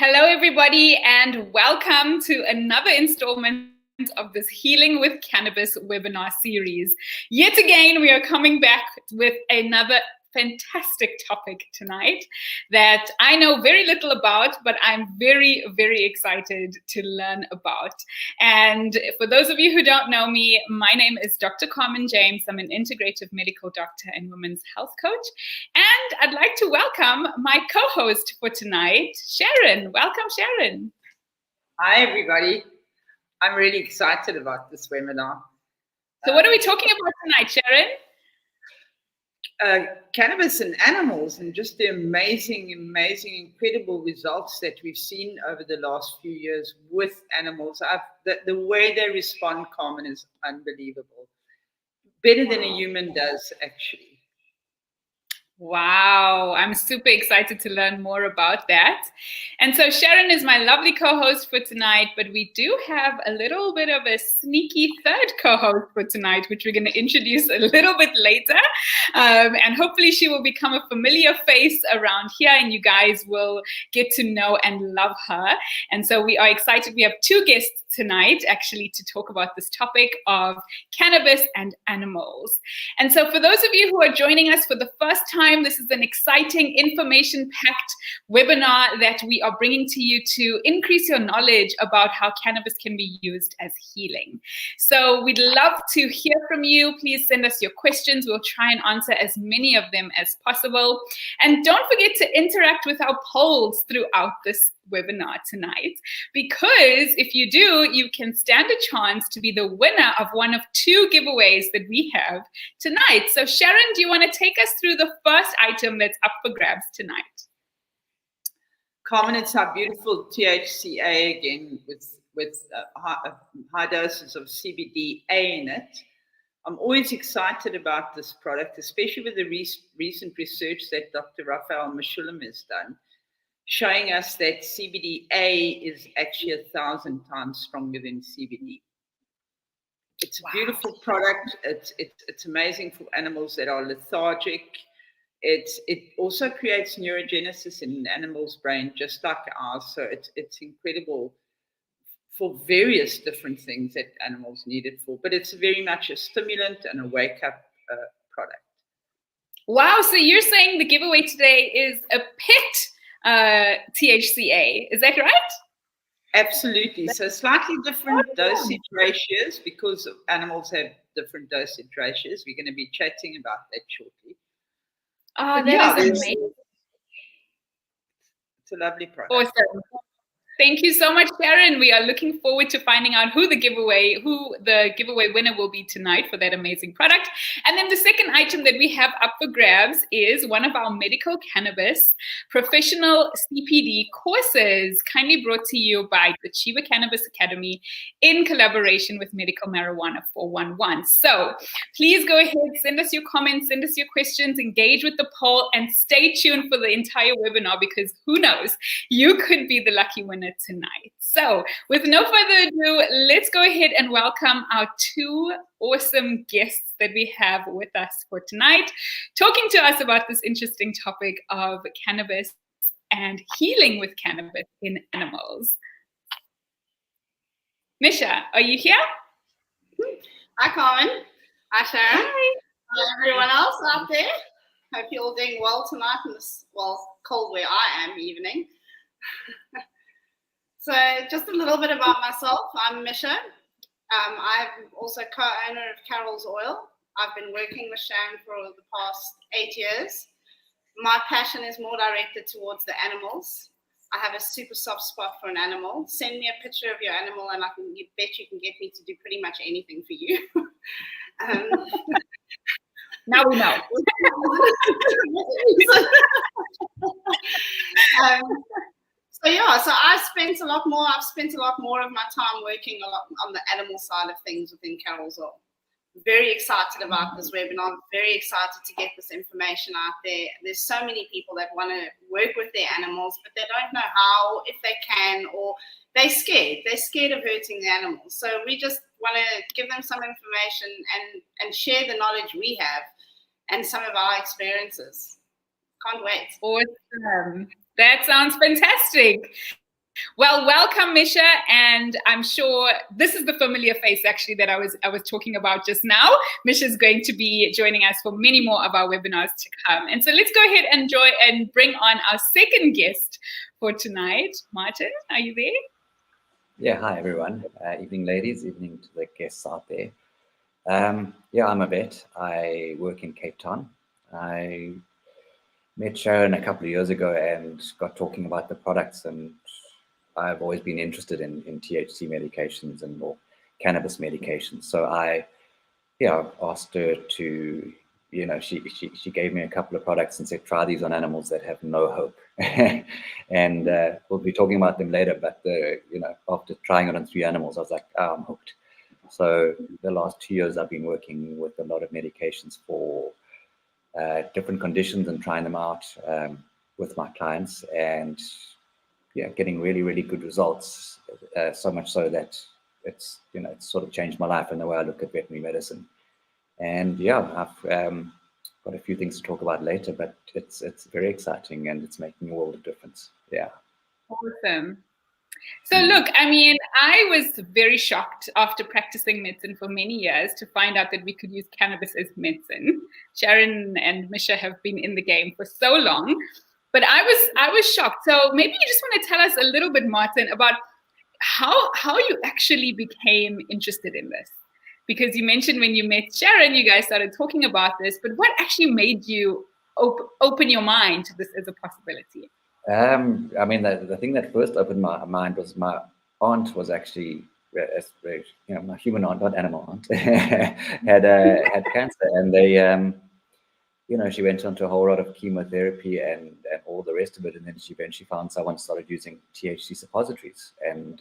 Hello, everybody, and welcome to another installment of this Healing with Cannabis webinar series. Yet again, we are coming back with another fantastic topic tonight that I know very little about, but I'm very, very excited to learn about. And for those of you who don't know me, my name is Dr. Carmen James. I'm an integrative medical doctor and women's health coach. And I'd like to welcome my co-host for tonight, Sharon. Welcome, Sharon. Hi, everybody. I'm really excited about this webinar. So what are we talking about tonight, Sharon? Cannabis and animals, and just the amazing, incredible results that we've seen over the last few years with animals. The way they respond, Carmen, is unbelievable. Better than a human does, actually. Wow, I'm super excited to learn more about that. And so Sharon is my lovely co-host for tonight, but we do have a little bit of a sneaky third co-host for tonight, which we're going to introduce a little bit later. And hopefully she will become a familiar face around here and you guys will get to know and love her. And so we are excited. We have two guests tonight actually to talk about this topic of cannabis and animals. And so for those of you who are joining us for the first time, this is an exciting information-packed webinar that we are bringing to you to increase your knowledge about how cannabis can be used as healing. So we'd love to hear from you. Please send us your questions. We'll try and answer as many of them as possible. And don't forget to interact with our polls throughout this webinar tonight, because if you do, you can stand a chance to be the winner of one of two giveaways that we have tonight. So Sharon, do you want to take us through the first item that's up for grabs tonight? Carmen, it's our beautiful THCA again with high doses of CBDA in it. I'm always excited about this product, especially with the recent research that Dr. Raphael Meshulam has done, showing us that CBDA is actually 1,000 times stronger than CBD. It's a beautiful product. It's amazing for animals that are lethargic. It also creates neurogenesis in an animal's brain, just like ours. So it's incredible for various different things that animals need it for. But it's very much a stimulant and a wake-up product. Wow, so you're saying the giveaway today is a pet THCA, is that right? Absolutely. So slightly different dosage ratios because animals have different dosage ratios. We're going to be chatting about that shortly. Oh, that is amazing. It's a lovely product. Awesome. Thank you so much, Sharon. We are looking forward to finding out who the giveaway winner will be tonight for that amazing product. And then the second item that we have up for grabs is one of our medical cannabis professional CPD courses, kindly brought to you by the Chiba Cannabis Academy in collaboration with Medical Marijuana 411. So please go ahead, send us your comments, send us your questions, engage with the poll, and stay tuned for the entire webinar because who knows, you could be the lucky winner tonight. So with no further ado, let's go ahead and welcome our two awesome guests that we have with us for tonight, talking to us about this interesting topic of cannabis and healing with cannabis in animals. Misha, are you here? Hi, Carmen. Hi, Sharon. Hi. Hi, everyone else out there. Hope you're all doing well tonight in this, cold where I am evening. So just a little bit about myself. I'm Misha. I'm also co-owner of Carol's Oil. I've been working with Sharon for the past 8 years. My passion is more directed towards the animals. I have a super soft spot for an animal. Send me a picture of your animal and you bet you can get me to do pretty much anything for you. Now we know. So I've spent a lot more of my time working a lot on the animal side of things within Carol's Oil. Very excited about this webinar. I'm very excited to get this information out there. There's so many people that want to work with their animals, but they don't know how, if they can, or they're scared. They're scared of hurting the animals. So we just want to give them some information and share the knowledge we have and some of our experiences. Can't wait. Awesome. That sounds fantastic. Well, welcome, Misha, and I'm sure this is the familiar face actually that I was talking about just now. Misha is going to be joining us for many more of our webinars to come, and so let's go ahead and bring on our second guest for tonight. Martin, are you there? Yeah, hi everyone. Evening, ladies. Evening to the guests out there. Yeah, I'm a vet. I work in Cape Town. I met Sharon a couple of years ago and got talking about the products, and I've always been interested in THC medications and more cannabis medications. So I asked her to, she gave me a couple of products and said, try these on animals that have no hope. And we'll be talking about them later, but after trying it on 3 animals, I was like, oh, I'm hooked. So the last 2 years I've been working with a lot of medications for different conditions and trying them out with my clients, and getting really, really good results. So much so that it's sort of changed my life and the way I look at veterinary medicine. And I've got a few things to talk about later, but it's very exciting and it's making a world of difference. Yeah. Awesome. So look, I mean, I was very shocked after practicing medicine for many years to find out that we could use cannabis as medicine. Sharon and Misha have been in the game for so long, but I was shocked. So maybe you just want to tell us a little bit, Martin, about how you actually became interested in this. Because you mentioned when you met Sharon, you guys started talking about this, but what actually made you open your mind to this as a possibility? I mean, the thing that first opened my mind was my aunt was actually, my human aunt, not animal aunt, had cancer, and they, she went on to a whole lot of chemotherapy and all the rest of it, and then she eventually found someone started using THC suppositories, and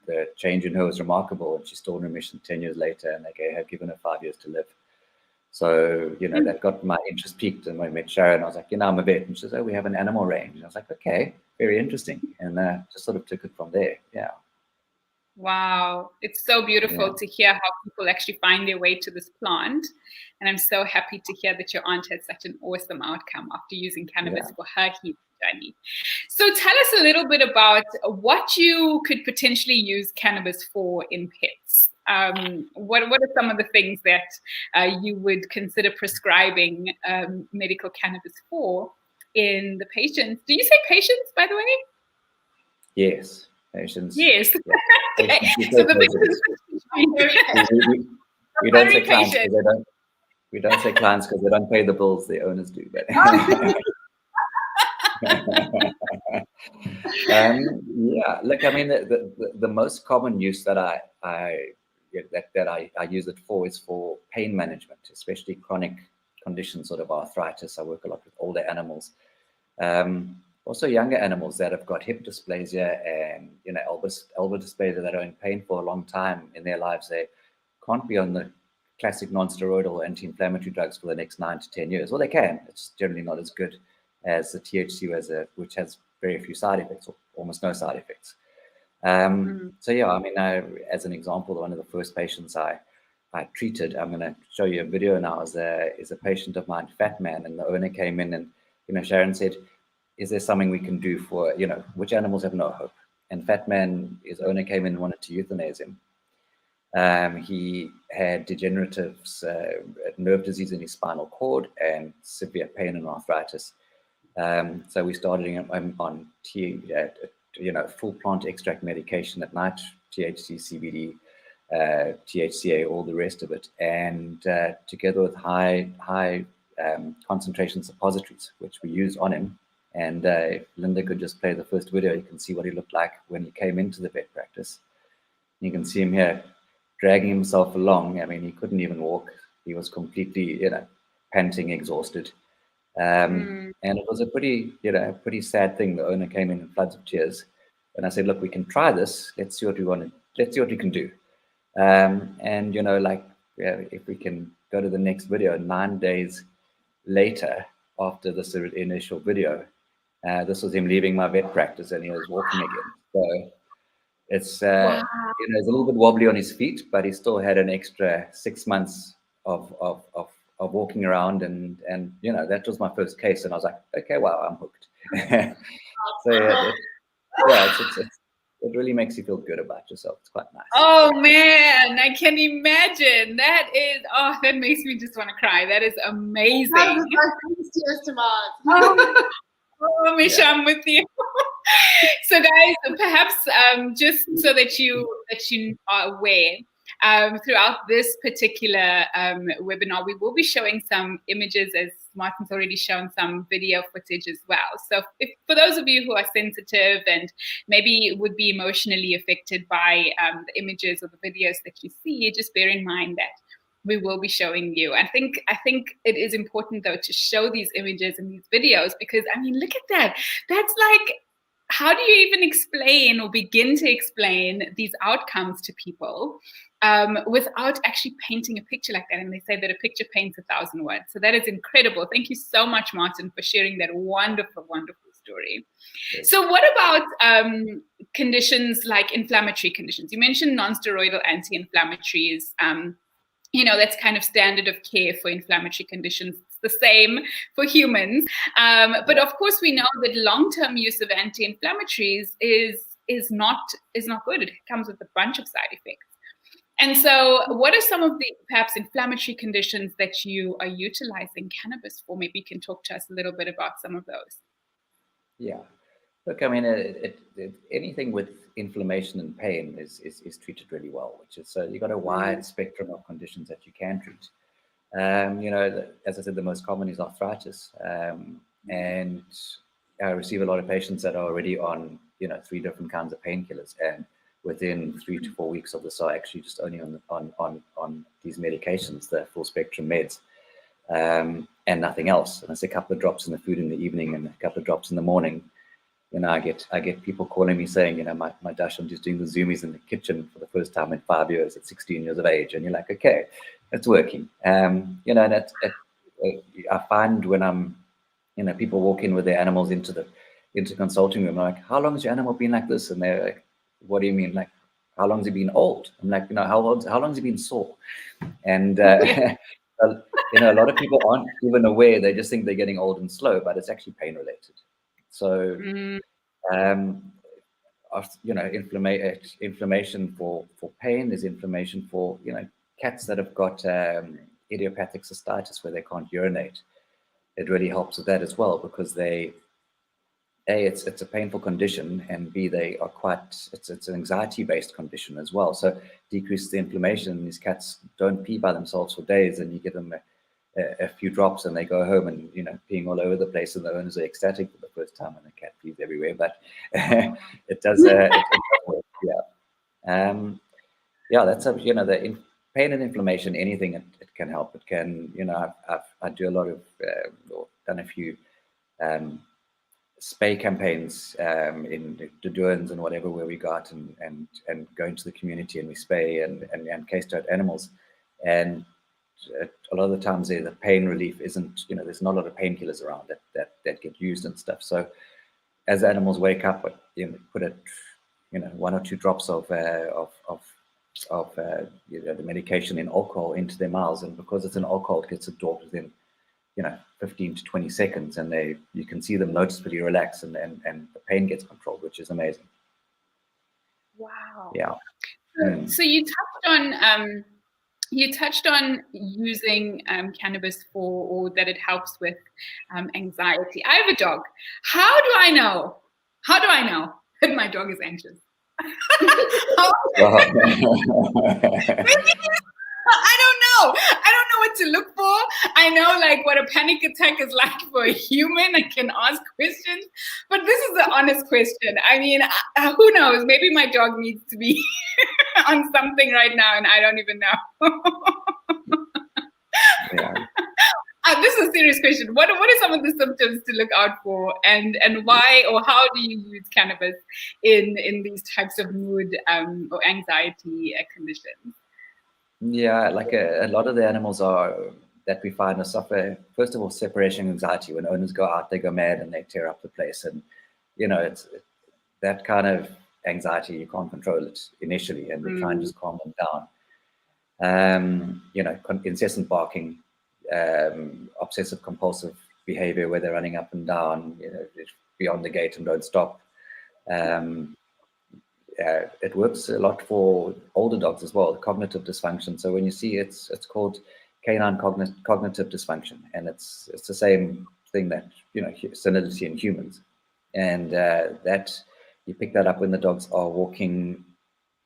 the change in her was remarkable, and she's still in remission 10 years later, and they had given her 5 years to live. So, that got my interest peaked. And when I met Sharon, I was like, I'm a vet. And she says, oh, we have an animal range. And I was like, okay, very interesting. And just sort of took it from there. Yeah. Wow. It's so beautiful to hear how people actually find their way to this plant. And I'm so happy to hear that your aunt had such an awesome outcome after using cannabis for her healing journey. So tell us a little bit about what you could potentially use cannabis for in pets. What are some of the things that you would consider prescribing medical cannabis for in the patients? Do you say patients, by the way? Yes, patients. Yes. Yeah. Okay. Patients. So the we don't say clients because they don't. We don't say clients because they don't pay the bills. The owners do. But look, I mean, the most common use that I use it for is for pain management, especially chronic conditions, sort of arthritis. I work a lot with older animals, also younger animals that have got hip dysplasia and elbow dysplasia that are in pain for a long time in their lives. They can't be on the classic non-steroidal anti-inflammatory drugs for the next 9 to 10 years. Well, they can. It's generally not as good as the THC, which has very few side effects or almost no side effects. So I mean, as an example, one of the first patients I treated, I'm going to show you a video now, is a patient of mine, Fat Man, and the owner came in and Sharon said, is there something we can do for which animals have no hope? And Fat Man, his owner came in and wanted to euthanize him. He had degenerative nerve disease in his spinal cord and severe pain and arthritis. So we started him on full plant extract medication at night, THC, CBD, THCA, all the rest of it, and together with high concentration suppositories, which we used on him. And if Linda could just play the first video, you can see what he looked like when he came into the vet practice. You can see him here dragging himself along. I mean, he couldn't even walk. He was completely, panting, exhausted. And it was a pretty sad thing. The owner came in floods of tears, and I said, "Look, we can try this. Let's see what we want to. Let's see what we can do." If we can go to the next video, 9 days later, after this initial video, this was him leaving my vet practice, and he was walking again. So it's he's a little bit wobbly on his feet, but he still had an extra 6 months of walking around, and that was my first case, and I was like, okay, wow, I'm hooked. So yeah, it really makes you feel good about yourself. It's quite nice. Oh man, I can imagine. That makes me just want to cry. That is amazing. Oh, Misha, I'm with you. So, guys, perhaps just so that you are aware, throughout this particular webinar, we will be showing some images, as Martin's already shown some video footage as well. So, for those of you who are sensitive and maybe would be emotionally affected by the images or the videos that you see, just bear in mind that we will be showing you. I think it is important, though, to show these images and these videos, because I mean, look at that. That's like, how do you even explain or begin to explain these outcomes to people without actually painting a picture like that? And they say that a picture paints 1,000 words. So that is incredible. Thank you so much, Martin, for sharing that wonderful, wonderful story. So what about conditions like inflammatory conditions? You mentioned non-steroidal anti-inflammatories. That's kind of standard of care for inflammatory conditions. It's the same for humans. But of course, we know that long-term use of anti-inflammatories is not good. It comes with a bunch of side effects. And so what are some of the perhaps inflammatory conditions that you are utilizing cannabis for? Maybe you can talk to us a little bit about some of those. Yeah. Look, I mean, anything with inflammation and pain is treated really well, which is, so you've got a wide spectrum of conditions that you can treat. As I said, the most common is arthritis. And I receive a lot of patients that are already on, 3 different kinds of painkillers. And within 3 to 4 weeks of this are actually just only on these medications, the full spectrum meds, and nothing else. And it's a couple of drops in the food in the evening and a couple of drops in the morning. I get people calling me saying, my Dash, I'm just doing the zoomies in the kitchen for the first time in 5 years at 16 years of age. And you're like, okay, it's working. And I find when I'm, people walk in with their animals into consulting room, I'm like, how long has your animal been like this? And they're like, what do you mean? Like, how long has he been old? I'm like, how long has he been sore? And, a lot of people aren't even aware. They just think they're getting old and slow, but it's actually pain related. So, inflammation for pain is inflammation for, cats that have got idiopathic cystitis where they can't urinate. It really helps with that as well, because it's a painful condition, and B, they are it's an anxiety-based condition as well. So decreases the inflammation. These cats don't pee by themselves for days, and you give them a few drops and they go home and, peeing all over the place, and the owners are ecstatic for the first time, and the cat pees everywhere. But it does, work, yeah. That's the pain and inflammation, anything it can help. It can, I do a lot of, done a few spay campaigns in the Duans and whatever, where we go out and go into the community and we spay and case-tote animals. And a lot of the times the pain relief isn't, there's not a lot of painkillers around that get used and stuff. So as animals wake up, put it, 1 or 2 drops of the medication in alcohol into their mouths, and because it's an alcohol, it gets absorbed within 15 to 20 seconds, and you can see them noticeably relax, and the pain gets controlled, which is amazing. Wow. Yeah. So you touched on using cannabis or that it helps with anxiety. I have a dog. How do I know that my dog is anxious? I don't know what to look for. I know like what a panic attack is like for a human. I can ask questions, but this is an honest question. I mean, who knows? Maybe my dog needs to be on something right now, and I don't even know. Yeah. This is a serious question. What are some of the symptoms to look out for, and why or how do you use cannabis in these types of mood or anxiety conditions? Yeah, like a lot of the animals that we find suffer, first of all, separation anxiety. When owners go out, they go mad and they tear up the place. And, it's that kind of anxiety, you can't control it initially, and we try and just calm them down. Incessant barking, obsessive compulsive behavior where they're running up and down, beyond the gate and don't stop. It works a lot for older dogs as well, cognitive dysfunction. So when you see it's called canine cognitive dysfunction, and it's the same thing that, you know, senility in humans, and that you pick that up when the dogs are walking,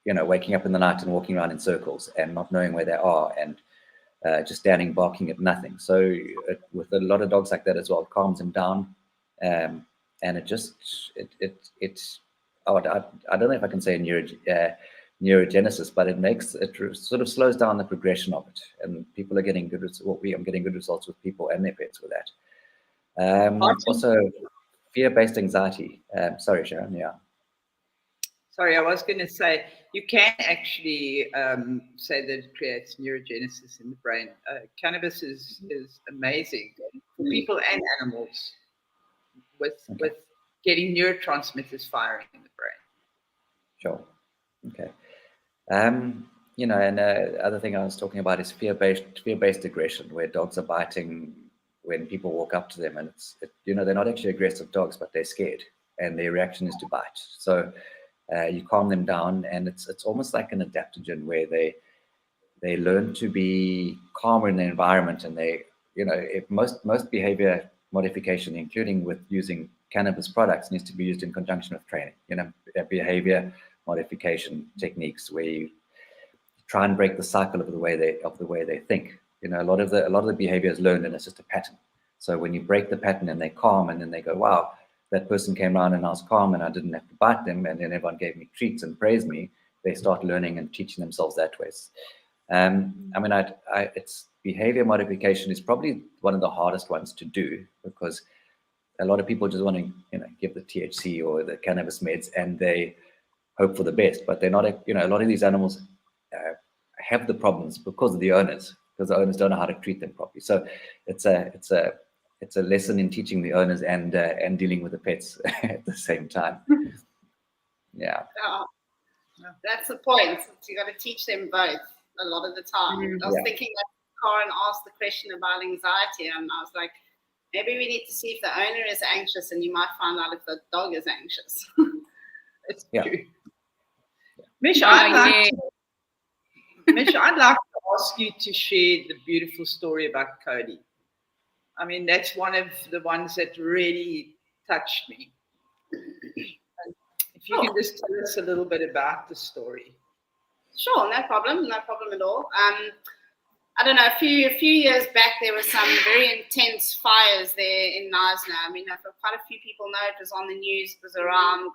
you know, waking up in the night and walking around in circles and not knowing where they are, and just standing barking at nothing. So with a lot of dogs like that as well, it calms them down, and it just I don't know if I can say neurogenesis, but it sort of slows down the progression of it, and people are getting good. I'm getting good results with people and their pets with that. Also, fear-based anxiety. Sorry, Sharon. Yeah. Sorry, I was going to say, you can actually say that it creates neurogenesis in the brain. Cannabis is amazing for people and animals with getting neurotransmitters firing in the brain. Sure. Okay. You know, and other thing I was talking about is fear-based aggression, where dogs are biting when people walk up to them, and you know, they're not actually aggressive dogs, but they're scared, and their reaction is to bite. So you calm them down, and it's almost like an adaptogen, where they learn to be calmer in the environment, and they, you know, if most behavior modification, including with using cannabis products, needs to be used in conjunction with training. You know, behavior modification techniques where you try and break the cycle of the way they think. You know, a lot of the behavior is learned, and it's just a pattern. So when you break the pattern and they calm, and then they go, wow, that person came around and I was calm and I didn't have to bite them, and then everyone gave me treats and praised me, they start learning and teaching themselves that way. I mean, it's behavior modification is probably one of the hardest ones to do, because a lot of people just want to, you know, give the THC or the cannabis meds and they hope for the best, but they're not, you know, a lot of these animals have the problems because of the owners, because the owners don't know how to treat them properly. So it's a lesson in teaching the owners and dealing with the pets at the same time. Yeah. That's the point. You got to teach them both a lot of the time. I was thinking that Karen asked the question about anxiety, and I was like, maybe we need to see if the owner is anxious, and you might find out if the dog is anxious. It's true. Mish, I'd like to ask you to share the beautiful story about Cody. I mean, that's one of the ones that really touched me. If you can just tell us a little bit about the story. Sure, no problem at all. I don't know, a few years back, there were some very intense fires there in Knysna. I mean, quite a few people know it was on the news. It was around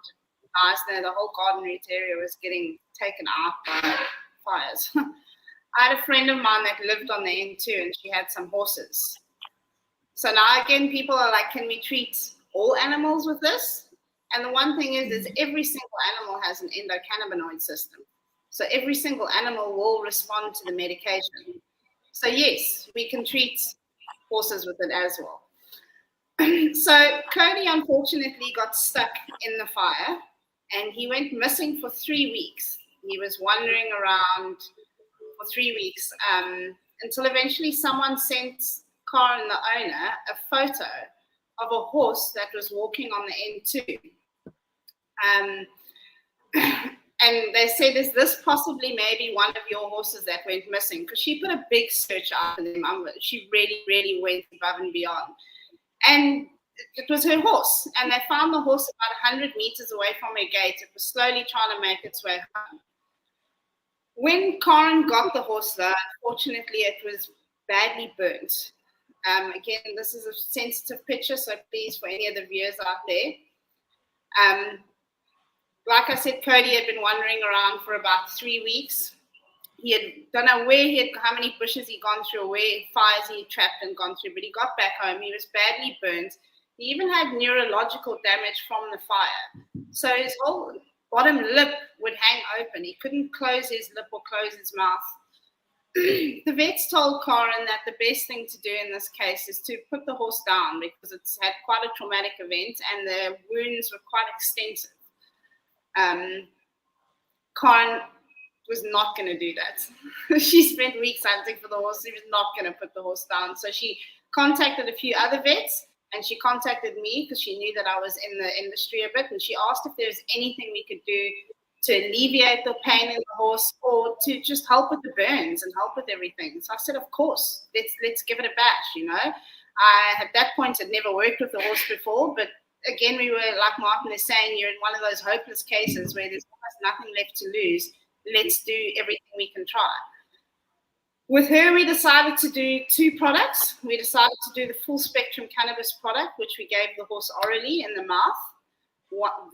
Knysna. The whole Garden Route area was getting taken out by fires. I had a friend of mine that lived on the N2, and she had some horses. So now again, people are like, can we treat all animals with this? And the one thing is every single animal has an endocannabinoid system. So every single animal will respond to the medication. So yes, we can treat horses with it as well. So Cody unfortunately got stuck in the fire, and he went missing for 3 weeks. He was wandering around for 3 weeks until eventually someone sent Karen, the owner, a photo of a horse that was walking on the N2. And they said, is this possibly maybe one of your horses that went missing? Because she put a big search out for them. She really, really went above and beyond. And it was her horse. And they found the horse about 100 meters away from her gate. It was slowly trying to make its way home. When Karen got the horse, though, unfortunately, it was badly burnt. Again, this is a sensitive picture, so please, for any of the viewers out there. Like I said, Cody had been wandering around for about 3 weeks. He had don't know how many bushes he'd gone through, or where fires he trapped and gone through, but he got back home. He was badly burnt. He even had neurological damage from the fire. So his whole bottom lip would hang open. He couldn't close his lip or close his mouth. The vets told Karen that the best thing to do in this case is to put the horse down, because it's had quite a traumatic event and the wounds were quite extensive. Karen was not going to do that. She spent weeks hunting for the horse. She was not going to put the horse down. So she contacted a few other vets, And she contacted me because she knew that I was in the industry a bit, and she asked if there's anything we could do to alleviate the pain in the horse or to just help with the burns and help with everything. So I said, of course, let's give it a bash, you know. I, at that point, had never worked with the horse before, but again, we were, like Martin is saying, you're in one of those hopeless cases where there's almost nothing left to lose. Let's do everything we can try. With her, we decided to do 2 products. We decided to do the full spectrum cannabis product, which we gave the horse orally in the mouth,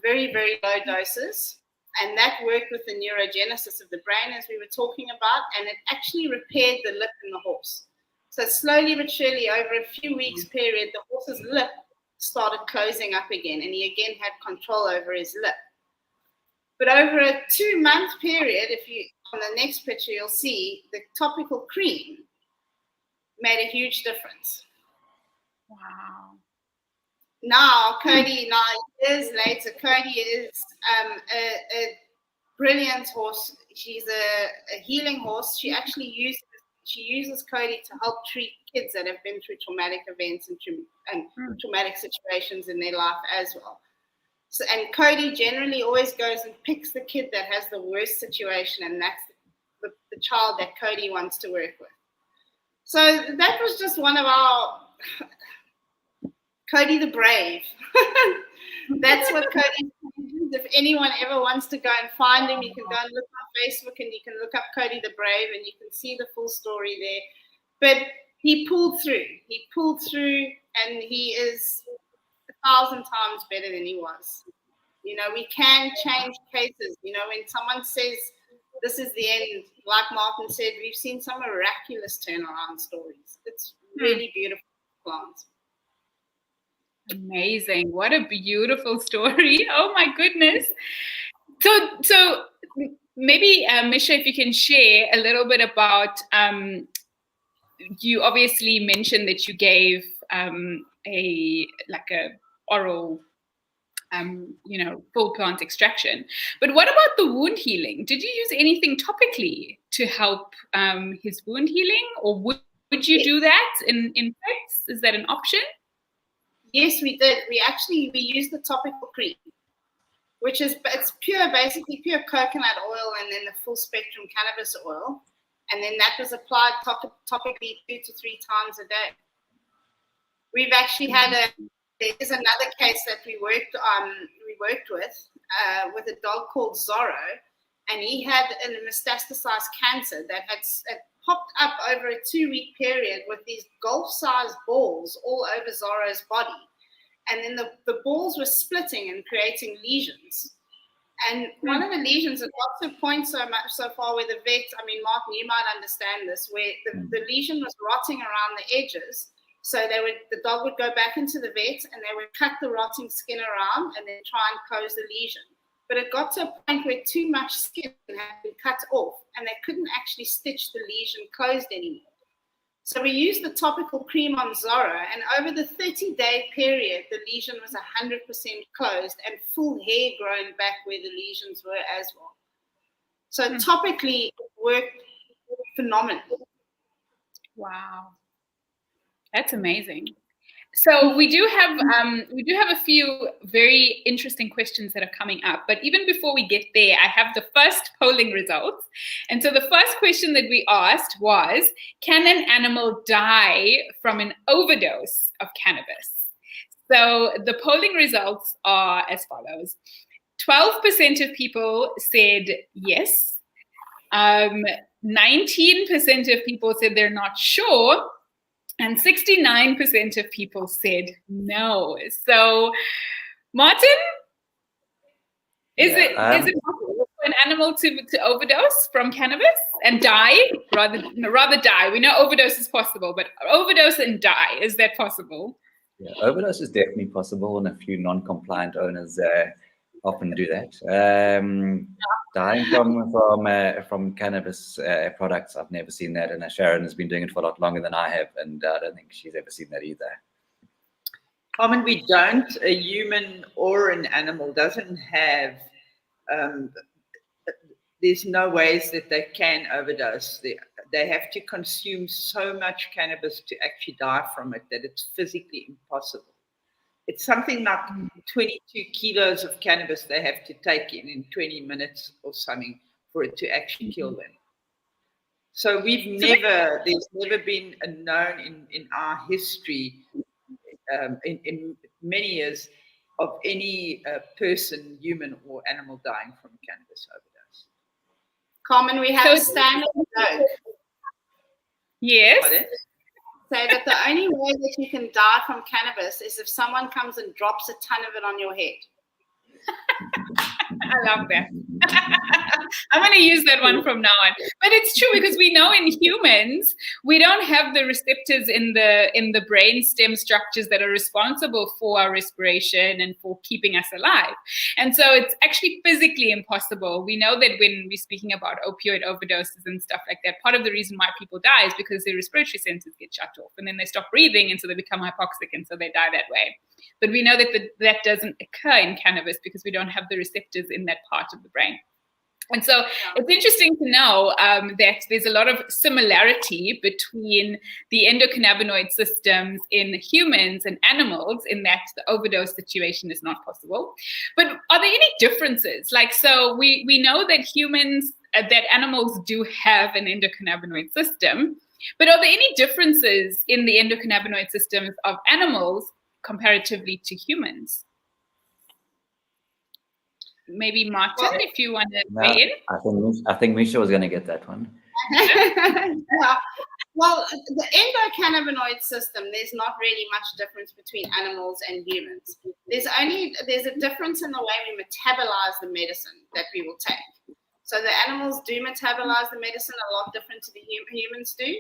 very, very low doses. And that worked with the neurogenesis of the brain, as we were talking about, and it actually repaired the lip in the horse. So slowly but surely, over a few weeks period, the horse's lip started closing up again, and he again had control over his lip. But over a 2-month period, if you on the next picture, you'll see the topical cream made a huge difference. Wow. Now, Cody, 9 years later, Cody is a brilliant horse. She's a healing horse. She actually uses Cody to help treat kids that have been through traumatic events and traumatic situations in their life as well. So, and Cody generally always goes and picks the kid that has the worst situation, and that's the child that Cody wants to work with. So that was just one of our Cody the Brave. That's what Cody is. If anyone ever wants to go and find him, you can go and look on Facebook and you can look up Cody the Brave and you can see the full story there. But he pulled through. He pulled through, and he is 1,000 times better than he was. You know, we can change cases. You know, when someone says this is the end, like Martin said, we've seen some miraculous turnaround stories. It's really beautiful plants. Amazing. What a beautiful story. Oh my goodness. So maybe Misha, if you can share a little bit about, you obviously mentioned that you gave a oral full plant extraction. But what about the wound healing? Did you use anything topically to help his wound healing, or would you do that in place? Is that an option? Yes, we did. We used the topical cream, which is basically pure coconut oil and then the full spectrum cannabis oil, and then that was applied topically 2 to 3 times a day. We've actually had there's another case that we worked with a dog called Zorro, and he had a metastasized cancer that had popped up over a 2-week period with these golf-sized balls all over Zorro's body. And then the balls were splitting and creating lesions. And one of the lesions had got to a point so far where the vet, Martin, you might understand this, where the lesion was rotting around the edges. So the dog would go back into the vet and they would cut the rotting skin around and then try and close the lesion. But it got to a point where too much skin had been cut off and they couldn't actually stitch the lesion closed anymore. So we used the topical cream on Zorro, and over the 30-day period, the lesion was 100% closed and full hair growing back where the lesions were as well. So topically, it worked phenomenally. Wow. That's amazing. So we do have a few very interesting questions that are coming up. But even before we get there, I have the first polling results. And so the first question that we asked was, can an animal die from an overdose of cannabis? So the polling results are as follows. 12% of people said yes. 19% of people said they're not sure. And 69% of people said no. So, Martin, is it possible for an animal to overdose from cannabis and die? Rather die. We know overdose is possible, but overdose and die, is that possible? Yeah, overdose is definitely possible, and a few non-compliant owners often do that. Dying from cannabis products, I've never seen that, and Sharon has been doing it for a lot longer than I have, and I don't think she's ever seen that either. We don't. A human or an animal doesn't have. There's no ways that they can overdose. They have to consume so much cannabis to actually die from it that it's physically impossible. It's something like 22 kilos of cannabis they have to take in 20 minutes or something for it to actually kill them. So there's never been a known in our history, in many years, of any person, human or animal, dying from cannabis overdose. Carmen, we have a standard joke. Yes. Pardon? Say that the only way that you can die from cannabis is if someone comes and drops a ton of it on your head. I love that. I'm going to use that one from now on. But it's true, because we know in humans we don't have the receptors in the brain stem structures that are responsible for our respiration and for keeping us alive. And so it's actually physically impossible. We know that when we're speaking about opioid overdoses and stuff like that, part of the reason why people die is because their respiratory centers get shut off, and then they stop breathing, and so they become hypoxic, and so they die that way. But we know that that doesn't occur in cannabis because we don't have the receptors in that part of the brain. And so it's interesting to know that there's a lot of similarity between the endocannabinoid systems in humans and animals, in that the overdose situation is not possible. But are there any differences? Like, so we know that humans, that animals do have an endocannabinoid system, but are there any differences in the endocannabinoid systems of animals comparatively to humans? Maybe Martin, if you want to weigh in. I think Misha was going to get that one. Yeah. Well, the endocannabinoid system, there's not really much difference between animals and humans. There's a difference in the way we metabolize the medicine that we will take. So the animals do metabolize the medicine a lot different to the humans do.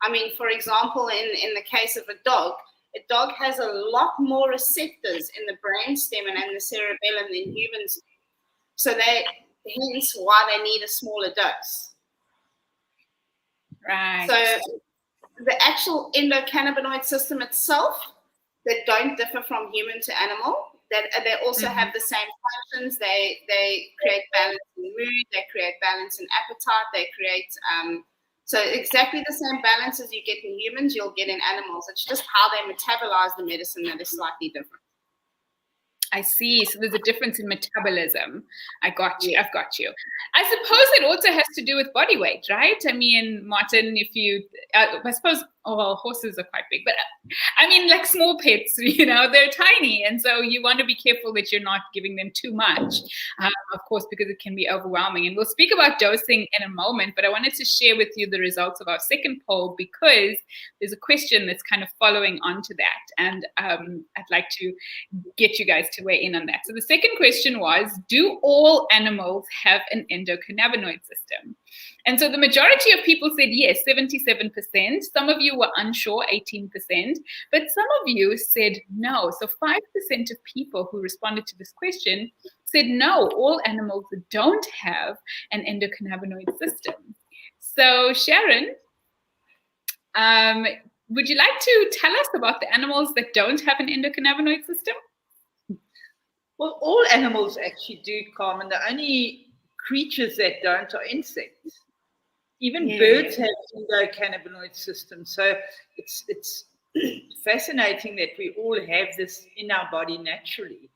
I mean, for example, in the case of a dog has a lot more receptors in the brainstem and in the cerebellum than humans do. So hence why they need a smaller dose. Right. So the actual endocannabinoid system itself, that don't differ from human to animal, that they also have the same functions. They create balance in mood, they create balance in appetite, they create so exactly the same balance as you get in humans, you'll get in animals. It's just how they metabolize the medicine that is slightly different. I see. So there's a difference in metabolism. I've got you. I suppose it also has to do with body weight, right? I mean, Martin, if you, I suppose, horses are quite big, but I mean, like small pets, they're tiny. And so you want to be careful that you're not giving them too much, of course, because it can be overwhelming. And we'll speak about dosing in a moment, but I wanted to share with you the results of our second poll, because there's a question that's kind of following on to that. And I'd like to get you guys to weigh in on that. So the second question was, do all animals have an endocannabinoid system? And so the majority of people said yes, 77%. Some of you were unsure, 18%. But some of you said no. So 5% of people who responded to this question said no, all animals don't have an endocannabinoid system. So Sharon, would you like to tell us about the animals that don't have an endocannabinoid system? Well, all animals actually do, Carmen. The only creatures that don't are insects. Even birds have endocannabinoid systems. So it's fascinating that we all have this in our body naturally.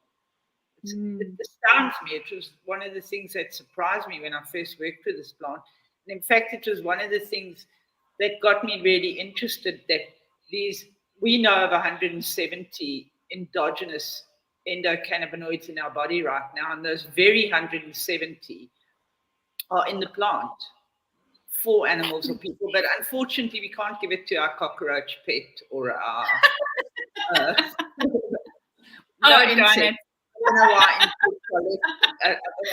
It astounds me. It was one of the things that surprised me when I first worked with this plant. And in fact, it was one of the things that got me really interested, that we know of 170 endogenous endocannabinoids in our body right now, and those very 170 are in the plant for animals or people. But unfortunately, we can't give it to our cockroach pet or our darn it. I don't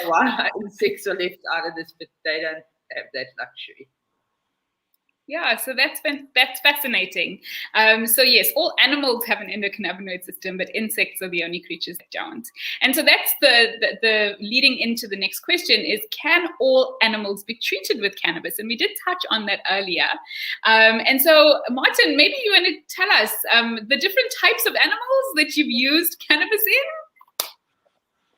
know why insects are left out of this, but they don't have that luxury. Yeah, so that's fascinating. So yes, all animals have an endocannabinoid system, but insects are the only creatures that don't. And so that's the leading into the next question is, can all animals be treated with cannabis? And we did touch on that earlier. And so Martin, maybe you want to tell us the different types of animals that you've used cannabis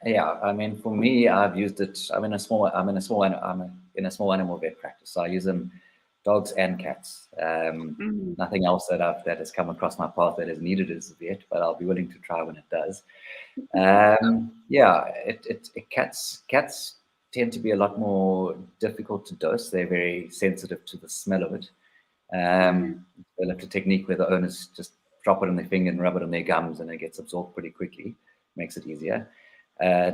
in? Yeah, I mean, for me, I've used it. I'm in a small animal vet practice, so I use them dogs and cats. Nothing else that has come across my path that is needed as of yet, but I'll be willing to try when it does. Cats tend to be a lot more difficult to dose. They're very sensitive to the smell of it. They like a technique where the owners just drop it on their finger and rub it on their gums, and it gets absorbed pretty quickly. Makes it easier.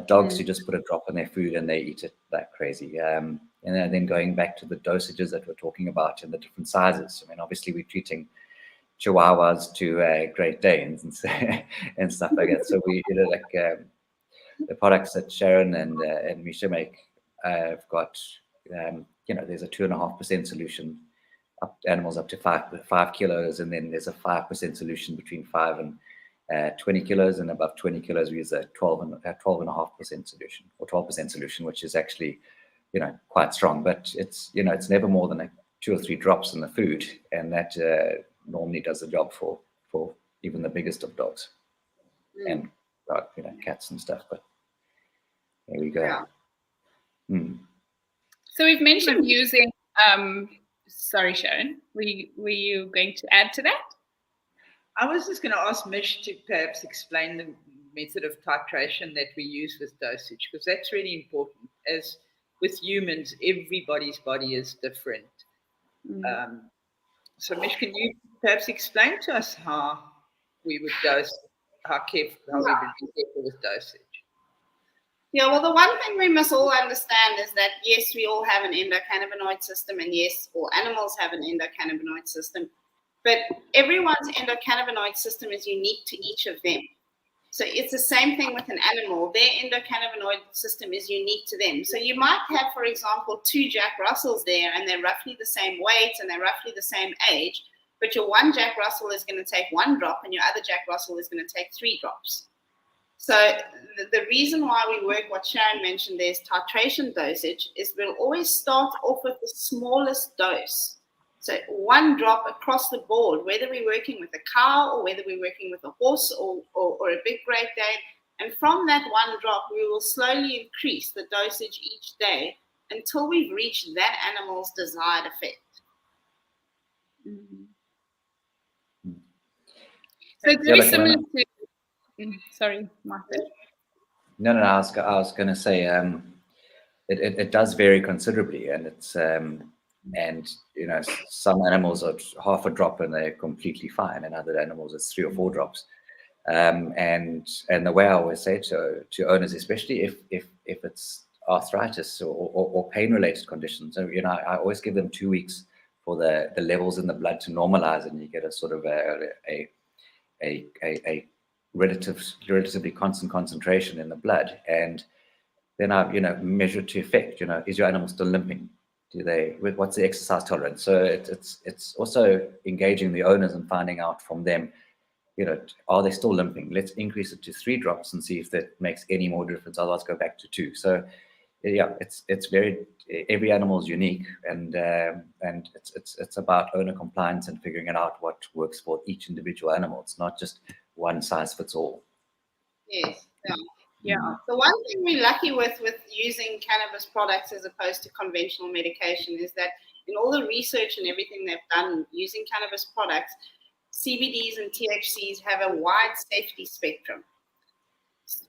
Dogs, you just put a drop in their food and they eat it like crazy. And then going back to the dosages that we're talking about and the different sizes. I mean, obviously we're treating Chihuahuas to Great Danes and stuff like that. So we, the products that Sharon and Misha make, have got, there's a 2.5% solution, animals up to 5 kilos, and then there's a 5% solution between 5 and 20 kilos, and above 20 kilos we use a 12.5% solution, or 12% solution, which is actually, quite strong. But it's never more than 2 or 3 drops in the food, and that normally does the job for even the biggest of dogs and cats and stuff. But there we go. Yeah. So we've mentioned using. Sorry, Sharon, were you going to add to that? I was just going to ask Mish to perhaps explain the method of titration that we use with dosage, because that's really important. As with humans, everybody's body is different. So Mish, can you perhaps explain to us how we would dose, how we would be careful with dosage? Yeah, well, the one thing we must all understand is that, yes, we all have an endocannabinoid system, and yes, all animals have an endocannabinoid system, but everyone's endocannabinoid system is unique to each of them. So it's the same thing with an animal. Their endocannabinoid system is unique to them. So you might have, for example, 2 Jack Russells there, and they're roughly the same weight and they're roughly the same age, but your one Jack Russell is going to take 1 drop and your other Jack Russell is going to take 3 drops. So the reason why we work, what Sharon mentioned, there's titration dosage, is we'll always start off with the smallest dose. So 1 drop across the board, whether we're working with a cow or whether we're working with a horse or a big Great Dane. And from that 1 drop, we will slowly increase the dosage each day until we've reached that animal's desired effect. So it's very similar to... Sorry, Martin. No. I was going to say it does vary considerably, and it's some animals are half a drop and they're completely fine, and other animals it's 3 or 4 drops. And the way I always say to owners, especially if it's arthritis or pain related conditions, so I always give them 2 weeks for the levels in the blood to normalize, and you get a sort of a relatively constant concentration in the blood, and then I measure to effect. Is your animal still limping? What's the exercise tolerance? So it's also engaging the owners and finding out from them, are they still limping? Let's increase it to 3 drops and see if that makes any more difference. Otherwise, go back to 2. So yeah, it's very, every animal is unique, and it's about owner compliance and figuring out what works for each individual animal. It's not just one size fits all. Yes. Yeah. The one thing we're lucky with using cannabis products as opposed to conventional medication is that in all the research and everything they've done using cannabis products, CBDs and THCs have a wide safety spectrum.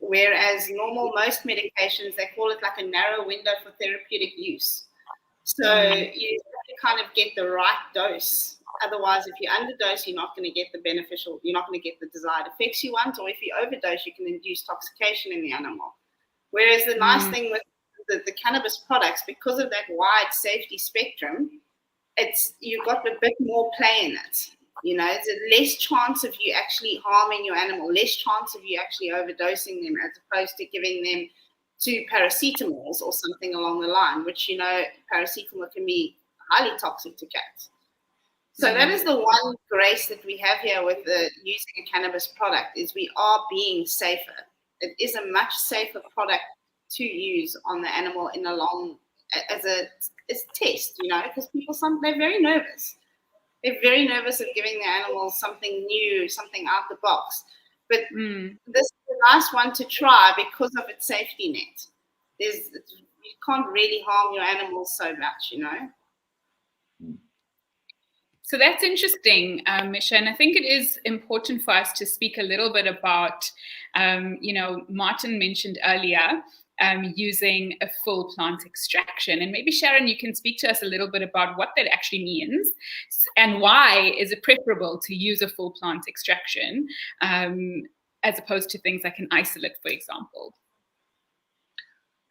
Whereas most medications, they call it like a narrow window for therapeutic use. So you have to kind of get the right dose. Otherwise, if you underdose, you're not going to get you're not going to get the desired effects you want. Or if you overdose, you can induce toxication in the animal. Whereas the nice thing with the cannabis products, because of that wide safety spectrum, you've got a bit more play in it. It's a less chance of you actually harming your animal, less chance of you actually overdosing them, as opposed to giving them 2 paracetamols or something along the line, which, paracetamol can be highly toxic to cats. So that is the one grace that we have here with using a cannabis product, is we are being safer. It is a much safer product to use on the animal as a test, because people, they're very nervous. They're very nervous of giving their animals something new, something out the box. But this is the last one to try because of its safety net. You can't really harm your animals so much, So that's interesting, Misha, and I think it is important for us to speak a little bit about, Martin mentioned earlier using a full plant extraction, and maybe Sharon, you can speak to us a little bit about what that actually means and why is it preferable to use a full plant extraction as opposed to things like an isolate, for example.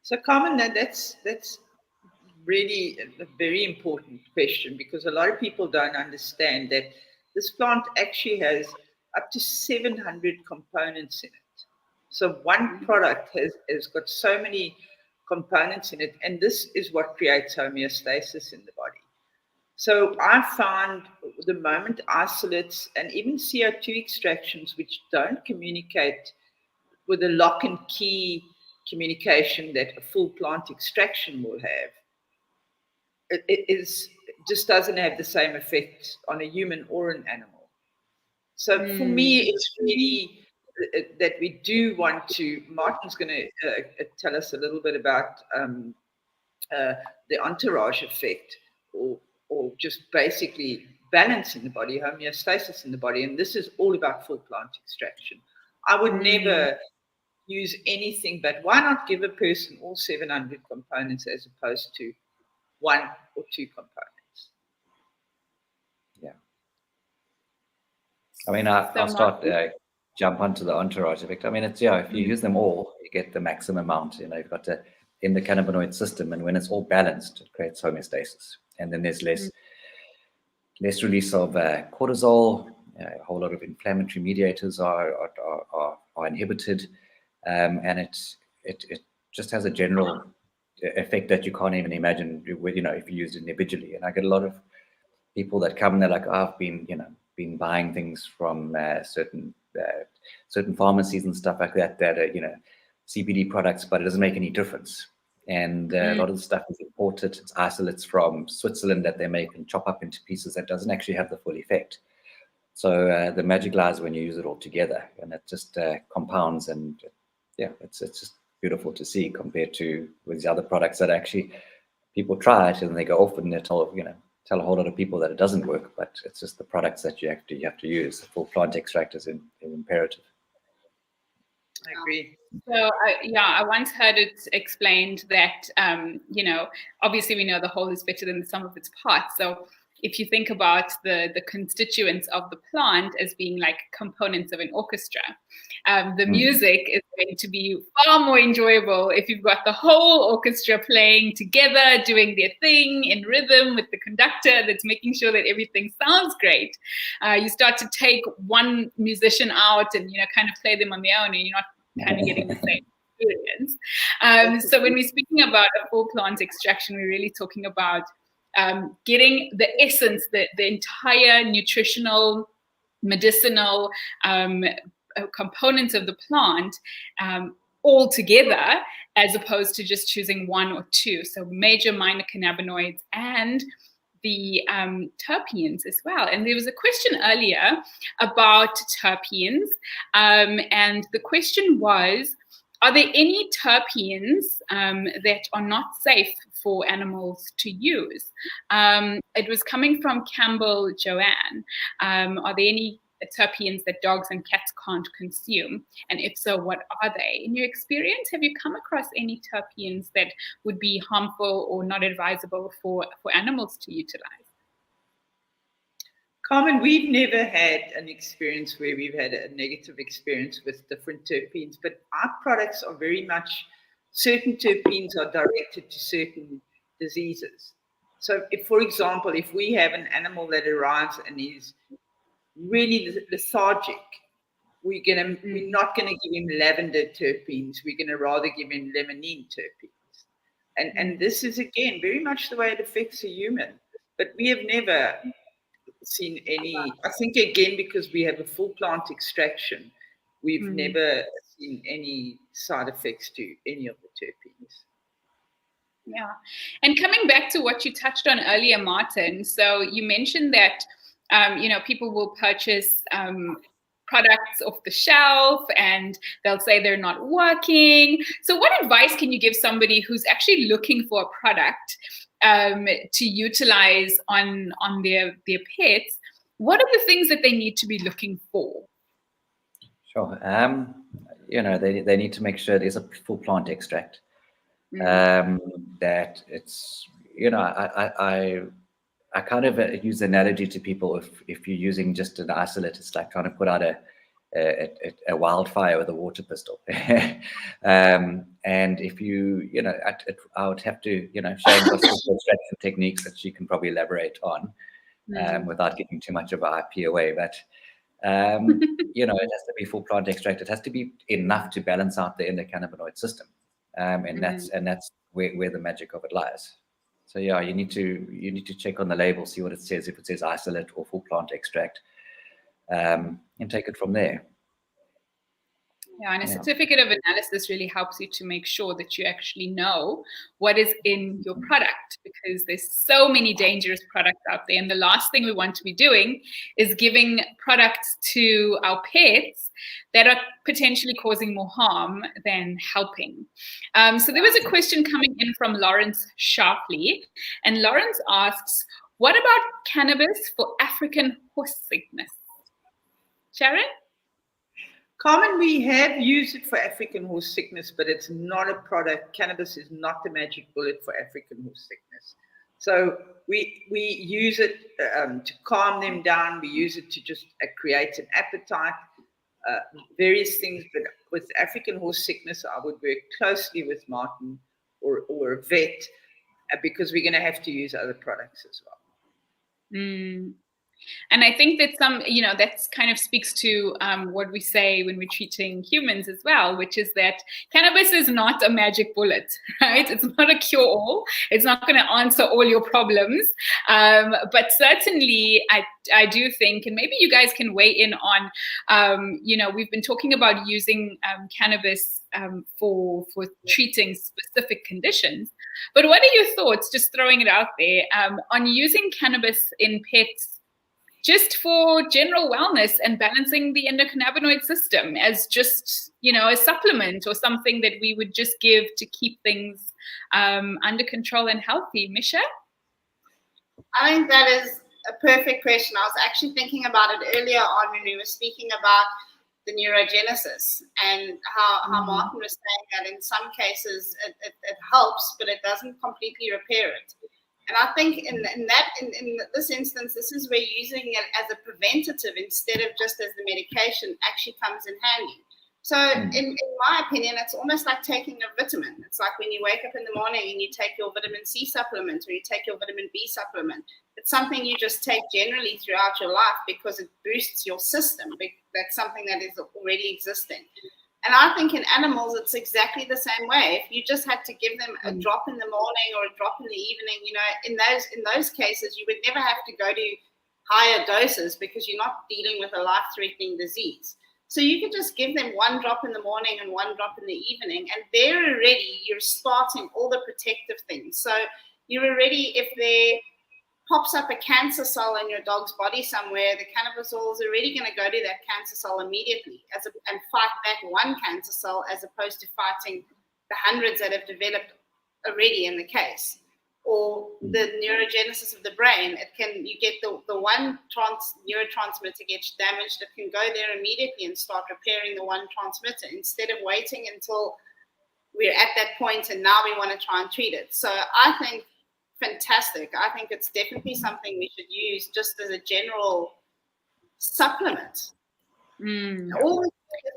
So Carmen, that's really a very important question, because a lot of people don't understand that this plant actually has up to 700 components in it. So one product has got so many components in it, and this is what creates homeostasis in the body. So I found the moment isolates and even CO2 extractions, which don't communicate with the lock and key communication that a full plant extraction will have, it just doesn't have the same effect on a human or an animal. So for me, it's really that we do want to. Martin's going to tell us a little bit about the entourage effect, or just basically balance in the body, homeostasis in the body, and this is all about full plant extraction. I would never use anything, but why not give a person all 700 components as opposed to 1 or 2 components? Yeah. I mean, I'll start, jump onto the entourage effect. I mean, it's, if you use them all, you get the maximum amount. You've got the endocannabinoid system, and when it's all balanced, it creates homeostasis. And then there's less release of cortisol. A whole lot of inflammatory mediators are inhibited, and it just has a general effect that you can't even imagine if you use it individually. And I get a lot of people that come and they're like, I've been buying things from certain pharmacies and stuff like that are CBD products, but it doesn't make any difference. And a lot of the stuff is imported. It's isolates from Switzerland that they make and chop up into pieces that doesn't actually have the full effect. So the magic lies when you use it all together, and it just compounds, and it's just beautiful to see compared to with the other products that actually people try it and they go off and they tell a whole lot of people that it doesn't work, but it's just the products that you have to use. The full plant extract is imperative. I agree. So I once heard it explained that obviously we know the whole is better than the sum of its parts. So if you think about the constituents of the plant as being like components of an orchestra, the music is going to be far more enjoyable if you've got the whole orchestra playing together, doing their thing in rhythm with the conductor that's making sure that everything sounds great. You start to take one musician out and kind of play them on their own, and you're not kind of getting the same experience. So when we're speaking about a full plant extraction, we're really talking about getting the essence, the entire nutritional, medicinal components of the plant all together, as opposed to just choosing 1 or 2. So major, minor cannabinoids and the terpenes as well. And there was a question earlier about terpenes, and the question was, are there any terpenes that are not safe for animals to use? It was coming from Campbell Joanne. Are there any terpenes that dogs and cats can't consume? And if so, what are they? In your experience, have you come across any terpenes that would be harmful or not advisable for animals to utilize? Carmen, we've never had an experience where we've had a negative experience with different terpenes, but our products are very much, certain terpenes are directed to certain diseases. So if, for example, if we have an animal that arrives and is really lethargic, we're not going to give him lavender terpenes. We're going to rather give him limonene terpenes. And this is, again, very much the way it affects a human. But we have never seen any, I think, again, because we have a full plant extraction, we've never seen any side effects to any of the terpenes. Yeah. And coming back to what you touched on earlier, Martin, so you mentioned that, people will purchase products off the shelf and they'll say they're not working. So what advice can you give somebody who's actually looking for a product to utilize on their pets, what are the things that they need to be looking for? Sure. They need to make sure there's a full plant extract. That it's, I kind of use the analogy to people, if you're using just an isolate, it's like trying to put out a wildfire with a water pistol. And if I would have to, Sharon got some extraction techniques that she can probably elaborate on without giving too much of our IP away. But it has to be full plant extract. It has to be enough to balance out the endocannabinoid system, and that's where the magic of it lies. So yeah, you need to check on the label, see what it says, if it says isolate or full plant extract, and take it from there. Yeah, and a certificate of analysis really helps you to make sure that you actually know what is in your product, because there's so many dangerous products out there. And the last thing we want to be doing is giving products to our pets that are potentially causing more harm than helping. So there was a question coming in from Lawrence Sharpley. And Lawrence asks, what about cannabis for African horse sickness? Sharon? Carmen, we have used it for African horse sickness, but it's not a product. Cannabis is not the magic bullet for African horse sickness. So we use it to calm them down. We use it to just create an appetite, various things. But with African horse sickness, I would work closely with Martin or a vet, because we're going to have to use other products as well. And I think that that kind of speaks to what we say when we're treating humans as well, which is that cannabis is not a magic bullet, right? It's not a cure-all. It's not going to answer all your problems. But certainly, I do think, and maybe you guys can weigh in on, we've been talking about using cannabis for treating specific conditions. But what are your thoughts, just throwing it out there, on using cannabis in pets just for general wellness and balancing the endocannabinoid system as just, a supplement or something that we would just give to keep things under control and healthy? Misha? I think that is a perfect question. I was actually thinking about it earlier on when we were speaking about the neurogenesis and how Martin was saying that in some cases it helps, but it doesn't completely repair it. And I think in this instance, this is where using it as a preventative instead of just as the medication actually comes in handy. So in my opinion, it's almost like taking a vitamin. It's like when you wake up in the morning and you take your vitamin C supplement or you take your vitamin B supplement. It's something you just take generally throughout your life because it boosts your system. That's something that is already existing. And I think in animals, it's exactly the same way. If you just had to give them a drop in the morning or a drop in the evening, in those cases, you would never have to go to higher doses because you're not dealing with a life-threatening disease. So you could just give them one drop in the morning and one drop in the evening, and they're already, you're starting all the protective things. So you're already, if there pops up a cancer cell in your dog's body somewhere, the cannabisol is already going to go to that cancer cell immediately and fight back one cancer cell as opposed to fighting the hundreds that have developed already in the case. Or the neurogenesis of the brain, you get the one neurotransmitter gets damaged, it can go there immediately and start repairing the one transmitter instead of waiting until we're at that point and now we want to try and treat it. So I think fantastic. I think it's definitely something we should use just as a general supplement. Always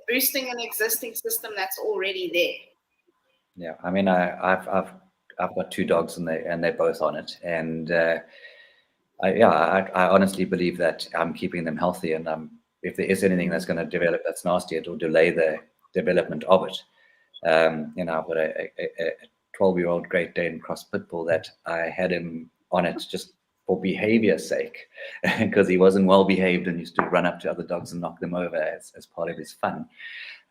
boosting an existing system that's already there. Yeah, I mean, I've got two dogs and they're both on it, and I honestly believe that I'm keeping them healthy, and if there is anything that's going to develop that's nasty, it will delay the development of it. I've got a 12-year-old Great Dane cross pit bull that I had him on it just for behavior's sake, because he wasn't well behaved and used to run up to other dogs and knock them over as part of his fun.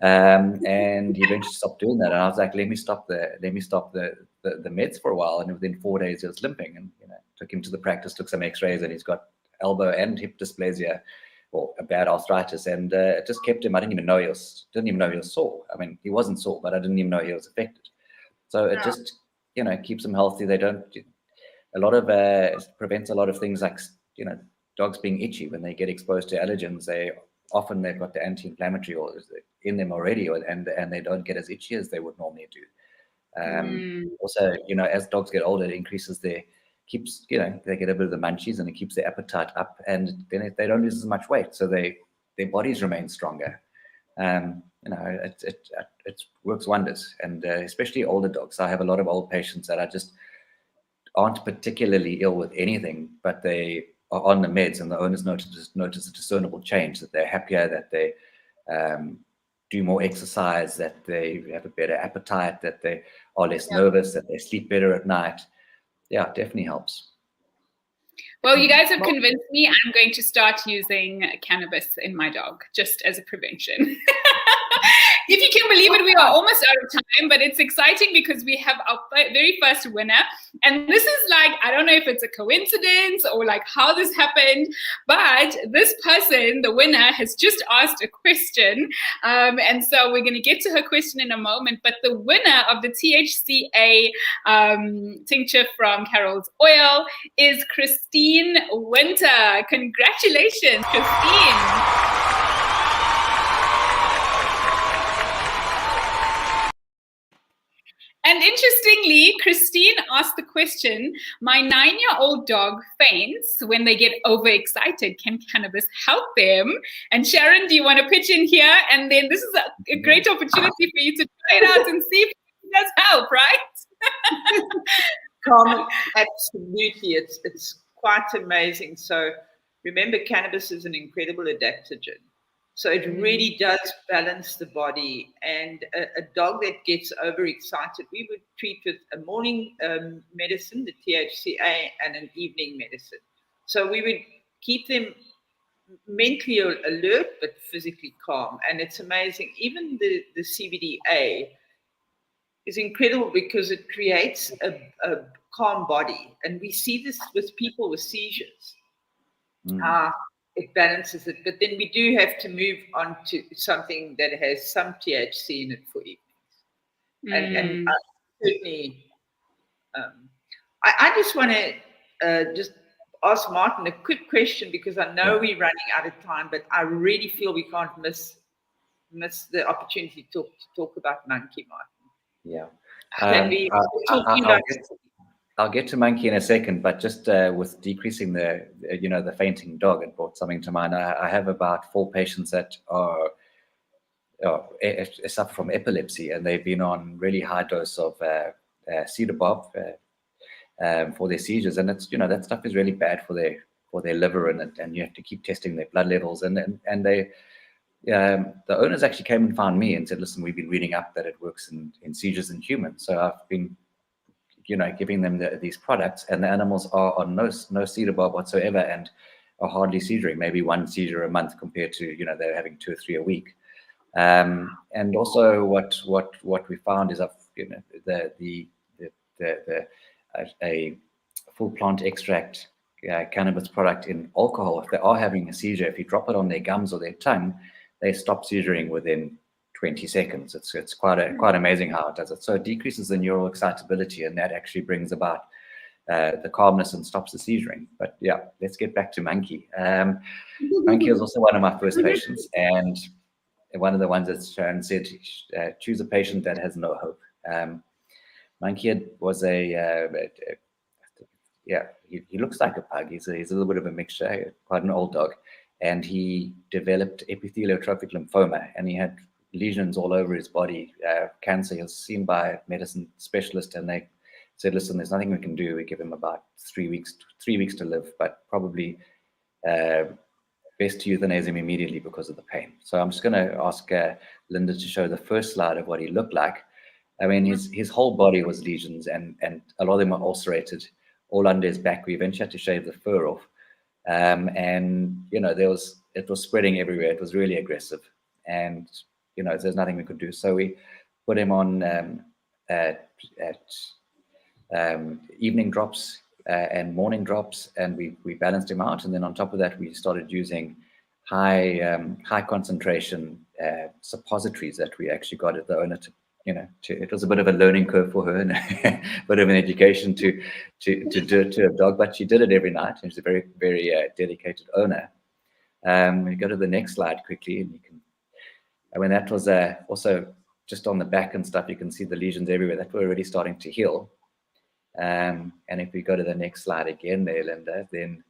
And he eventually stopped doing that. And I was like, let me stop the meds for a while. And within 4 days, he was limping, and took him to the practice, took some x-rays, and he's got elbow and hip dysplasia, or a bad arthritis. And it just kept him. I didn't even know he was sore. I mean, he wasn't sore, but I didn't even know he was affected. So it just, keeps them healthy. They don't, a lot of prevents a lot of things like, you know, dogs being itchy when they get exposed to allergens. They've got the anti-inflammatory or in them already, and they don't get as itchy as they would normally do. Also, you know, as dogs get older, it increases they get a bit of the munchies, and it keeps their appetite up, and then they don't lose as much weight, so their bodies remain stronger. You know, it works wonders, and especially older dogs. I have a lot of old patients that aren't particularly ill with anything, but they are on the meds, and the owners notice a discernible change, that they're happier, that they do more exercise, that they have a better appetite, that they are less nervous, that they sleep better at night. Yeah, it definitely helps. Well, you guys have convinced me. I'm going to start using cannabis in my dog just as a prevention. If you can believe it, we are almost out of time, but it's exciting because we have our very first winner. And this is like, I don't know if it's a coincidence or like how this happened, but this person, the winner, has just asked a question. And so we're going to get to her question in a moment. But the winner of the THCA tincture from Carol's Oil is Christine Winter. Congratulations, Christine. And interestingly, Christine asked the question, my 9-year-old dog faints when they get overexcited. Can cannabis help them? And Sharon, do you want to pitch in here? And then this is a great opportunity for you to try it out and see if it does help, right? Carmen, absolutely. It's quite amazing. So remember, cannabis is an incredible adaptogen. So it really does balance the body. And a dog that gets overexcited, we would treat with a morning medicine, the THCA, and an evening medicine. So we would keep them mentally alert, but physically calm. And it's amazing. Even the CBDA is incredible because it creates a calm body. And we see this with people with seizures. It balances it, but then we do have to move on to something that has some THC in it for evenings. And certainly, I just want to just ask Martin a quick question, because I know we're running out of time, but I really feel we can't miss the opportunity to talk about monkey, Martin. Yeah. I'll get to monkey in a second, but just with decreasing the fainting dog, it brought something to mind. I have about 4 patients that suffer from epilepsy, and they've been on really high dose of cedar bob for their seizures, and it's that stuff is really bad for their liver, and you have to keep testing their blood levels, and they. The owners actually came and found me and said, listen, we've been reading up that it works in seizures in humans, so I've been giving them these products, and the animals are on no cedar bob whatsoever and are hardly seizuring, maybe 1 seizure a month compared to they're having 2 or 3 a week. And also what we found is a full plant extract cannabis product in alcohol. If they are having a seizure, if you drop it on their gums or their tongue, they stop seizuring within 20 seconds. It's quite amazing how it does it. So it decreases the neural excitability, and that actually brings about the calmness and stops the seizuring. But yeah, let's get back to monkey. Monkey was also one of my first patients, and one of the ones that Sharon said, choose a patient that has no hope. Monkey was he looks like a pug. He's a little bit of a mixture, quite an old dog, and he developed epitheliotropic lymphoma, and he had lesions all over his body, cancer. He was seen by a medicine specialist, and they said, listen, there's nothing we can do. We give him about 3 weeks to live, but probably best to euthanize him immediately because of the pain. So I'm just going to ask Linda to show the first slide of what he looked like. I mean, his whole body was lesions, and a lot of them were ulcerated all under his back. We eventually had to shave the fur off. And it was spreading everywhere. It was really aggressive, and there's nothing we could do. So we put him on evening drops and morning drops, and we balanced him out. And then on top of that, we started using high concentration suppositories that we actually got the owner it was a bit of a learning curve for her and a bit of an education to do it to a dog, but she did it every night, and she's a very, very dedicated owner. We go to the next slide quickly, and you can, that was also just on the back and stuff, you can see the lesions everywhere that were already starting to heal. And if we go to the next slide again there, Linda, then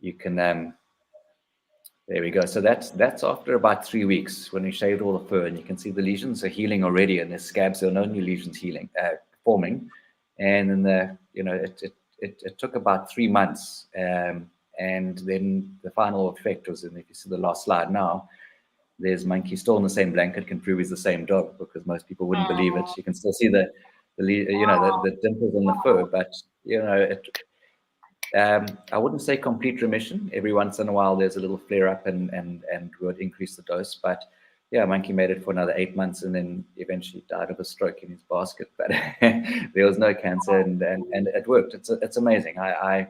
you can, there we go. So that's after about 3 weeks when we shaved all the fur, and you can see the lesions are healing already, and the scabs, there are no new lesions forming. And then it took about 3 months, and then the final effect was, and if you see the last slide now, there's Monkey still in the same blanket, can prove he's the same dog, because most people wouldn't believe it. You can still see the dimples in the fur, but I wouldn't say complete remission. Every once in a while there's a little flare up and would increase the dose, but yeah, Monkey made it for another 8 months and then eventually died of a stroke in his basket, but there was no cancer, and it worked. It's amazing. I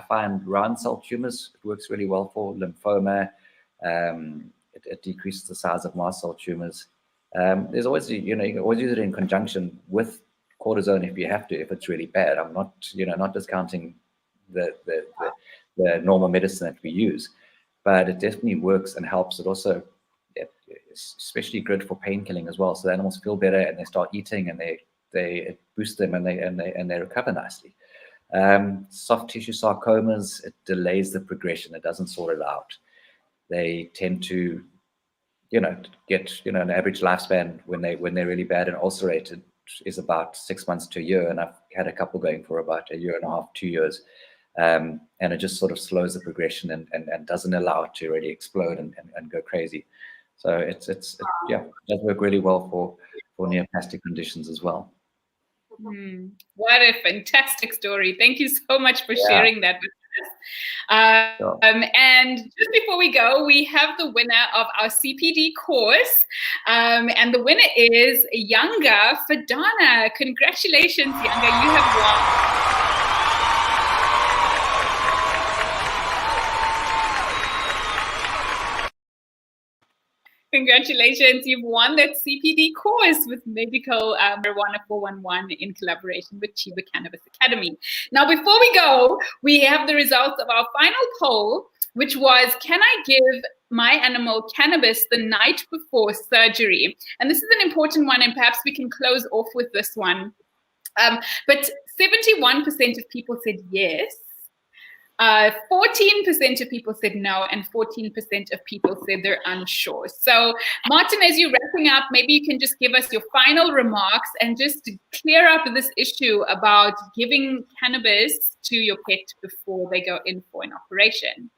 find round cell tumors, it works really well for lymphoma. It decreases the size of mast cell tumors. There's always, you can always use it in conjunction with cortisone if you have to, if it's really bad. I'm not, not discounting the normal medicine that we use, but it definitely works and helps. It also, especially good for pain killing as well. So the animals feel better and they start eating, and it boosts them and they recover nicely. Soft tissue sarcomas, it delays the progression. It doesn't sort it out. They tend to, get, an average lifespan when they're really bad and ulcerated is about 6 months to a year. And I've had a couple going for about 1.5 years, 2 years. And it just sort of slows the progression and doesn't allow it to really explode and go crazy. So it does work really well for neoplastic conditions as well. What a fantastic story. Thank you so much for sharing that with us. Sure. And just before we go, we have the winner of our CPD course. And the winner is Younger Fadana. Congratulations, Younger. You have won. Congratulations, you've won that CPD course with Medical Marijuana 411 in collaboration with Chiba Cannabis Academy. Now, before we go, we have the results of our final poll, which was, can I give my animal cannabis the night before surgery? And this is an important one, and perhaps we can close off with this one. But 71% of people said yes. 14% of people said no, and 14% of people said they're unsure. So, Martin, as you're wrapping up, maybe you can just give us your final remarks and just clear up this issue about giving cannabis to your pet before they go in for an operation.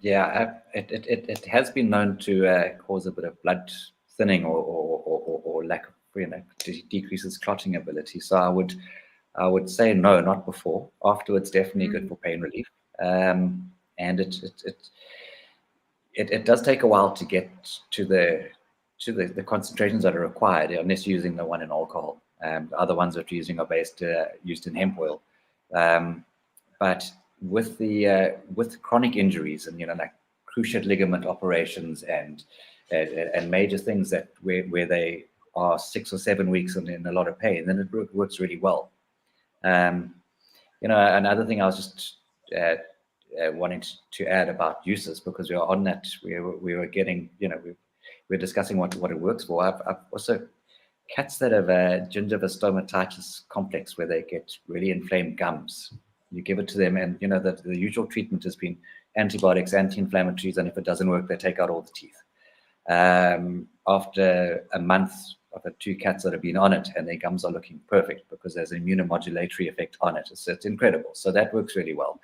Yeah, it has been known to cause a bit of blood thinning or lack of, decreases clotting ability. So I would say no, not before. Afterwards, definitely good for pain relief. And it does take a while to get to the concentrations that are required, unless you're using the one in alcohol. The other ones that you're using are used in hemp oil. But with chronic injuries and like cruciate ligament operations and major things that where they are 6 or 7 weeks and in a lot of pain, then it works really well. Another thing I was just wanting to add about uses, because we are on that, we were getting, we're discussing what it works for. I've also cats that have gingiva stomatitis complex, where they get really inflamed gums. You give it to them, and the usual treatment has been antibiotics, anti-inflammatories, and if it doesn't work, they take out all the teeth. After a month, I've had 2 cats that have been on it, and their gums are looking perfect because there's an immunomodulatory effect on it. It's incredible. So that works really well.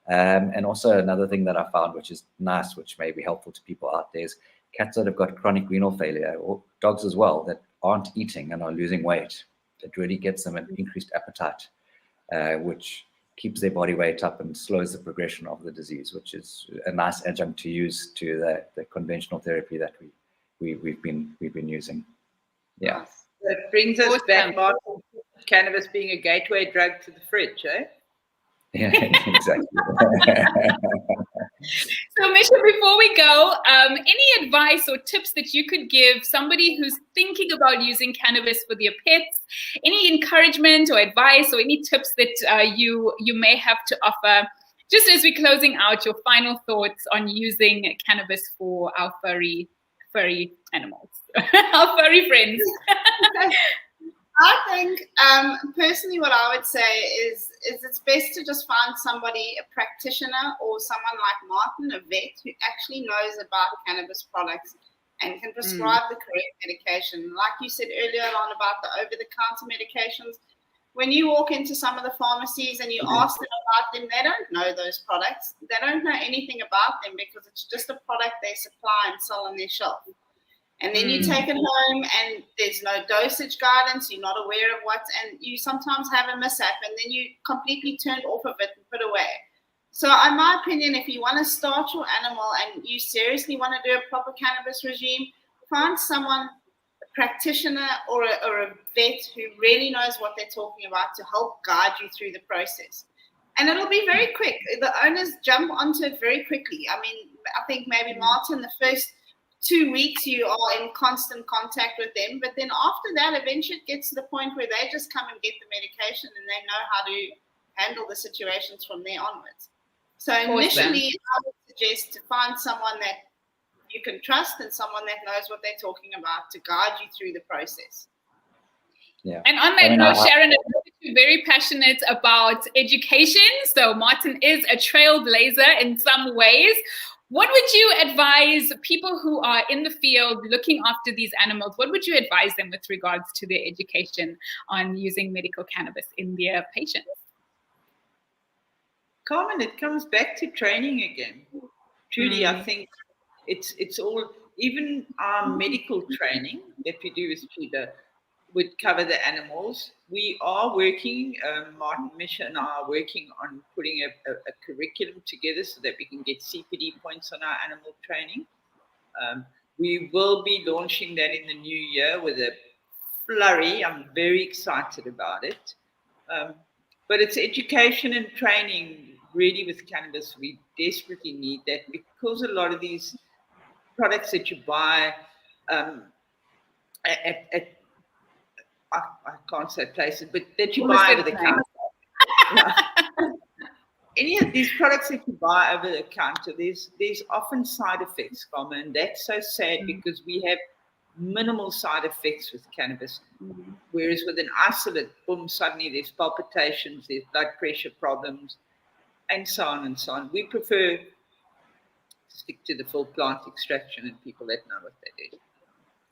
And also another thing that I found, which is nice, which may be helpful to people out there, is cats that have got chronic renal failure, or dogs as well, that aren't eating and are losing weight. It really gets them an increased appetite, which keeps their body weight up and slows the progression of the disease, which is a nice adjunct to use to the conventional therapy that we've been using. Yeah. That brings us back, Martin, cannabis being a gateway drug to the fridge, eh? Yeah, exactly. So, Misha, before we go, any advice or tips that you could give somebody who's thinking about using cannabis for their pets? Any encouragement or advice or any tips that you may have to offer? Just as we're closing out, your final thoughts on using cannabis for our furry animals, our furry friends. I think personally what I would say is it's best to just find somebody, a practitioner or someone like Martin, a vet, who actually knows about cannabis products and can prescribe the correct medication. Like you said earlier on about the over-the-counter medications, when you walk into some of the pharmacies and you ask them about them, they don't know those products. They don't know anything about them because it's just a product they supply and sell on their shelf. And then you take it home and there's no dosage guidance, you're not aware of and you sometimes have a mishap and then you completely turned off of it and put away. So in my opinion, if you want to start your animal and you seriously want to do a proper cannabis regime, find someone, a practitioner or a vet who really knows what they're talking about to help guide you through the process. And it'll be very quick. The owners jump onto it very quickly. I mean, I think maybe Martin, the first 2 weeks you are in constant contact with them, but then after that, eventually it gets to the point where they just come and get the medication and they know how to handle the situations from there onwards. So initially, I would suggest to find someone that you can trust and someone that knows what they're talking about to guide you through the process. Yeah. And on that note, Sharon, I know that you're very passionate about education. So Martin is a trailblazer in some ways. What would you advise people who are in the field looking after these animals? What would you advise them with regards to their education on using medical cannabis in their patients? Carmen, it comes back to training again. Trudy, I think it's all, even our medical training that we do with Peter would cover the animals. We are working, Martin, Misha and I are working on putting a curriculum together so that we can get CPD points on our animal training. We will be launching that in the new year with a flurry. I'm very excited about it. But it's education and training really with cannabis. We desperately need that because a lot of these products that you buy I can't say places, but that you buy over the counter. Any of these products that you buy over the counter, there's often side effects, Carmen, and that's so sad because we have minimal side effects with cannabis. Whereas with an isolate, boom, suddenly there's palpitations, there's blood pressure problems, and so on and so on. We prefer to stick to the full plant extraction and people that know what they do.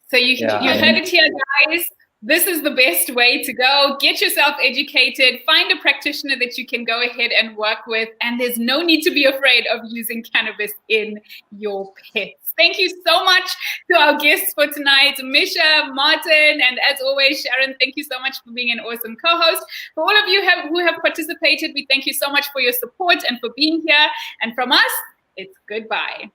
So you heard it here, guys. This is the best way to go. Get yourself educated. Find a practitioner that you can go ahead and work with. And there's no need to be afraid of using cannabis in your pets. Thank you so much to our guests for tonight, Misha, Martin, and as always, Sharon, thank you so much for being an awesome co-host. For all of you who have participated, we thank you so much for your support and for being here. And from us, it's goodbye.